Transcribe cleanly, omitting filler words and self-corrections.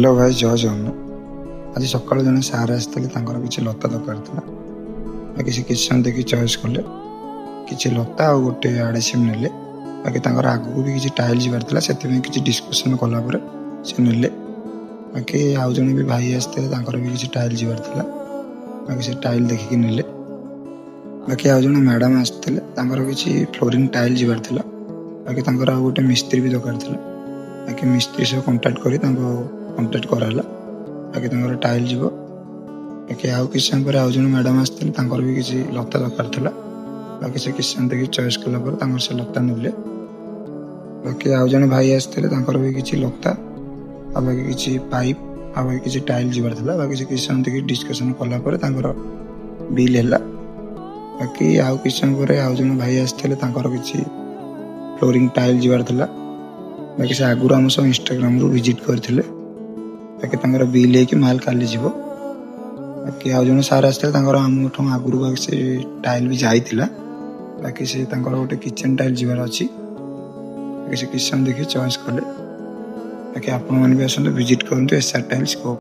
Hello भाई जय जगन्नाथ। आज सकाल जन सार आसते किसी लता दरकार था बाकी से किसी समय देखिए चॉइस कले कि लता आ गोटे आड़ेसिम ने बाकी आगू भी किसी टाइल जीवार से किसी डिस्कसन कलापर से ने बाकी आउ जन भी भाई आसते भी किसी टाइल जीवार बाकी से टाइल देखिए ने बाकी आउ जन मैडम आसते किसी फ्लोरिंग टाइल जीवार बाकी गोटे मिस्त्री भी दरकार था बाकी मिस्त्री सब कंटाक्ट कंटाक्ट कराला बाकी टाइल जीव बाकी आउ किसी समय पर आउ जन मैडम आसते भी किसी लता दरकार था बाकी से किसी समय देखिए चॉइस कलापर से लता ने बाकी आउ जन भाई आसते भी किसी लता आ बाकी किसी पाइप आ बाकी किसी टाइल जीवार था बाकी से किसी समय देखिए डिस्कसन कलापर बिल है बाकी आउ किसी समय पर आउ जन भाई आसते किसी फ्लोरिंग टाइल जीवार था बाकी से आगुरी आम सब इंस्टाग्राम रू विजिट करते बाकी बिल है माल काली जीव बाकी आउ जन सार आसते आम आगुरी से टाइल भी जाइला बाकी से गोटे किचन टाइल जीवार अच्छी बाकी से किसी समय देखिए चॉइस कले बाकी आपण मैंने भी आसते विजिट करूँ SR टाइल्स को।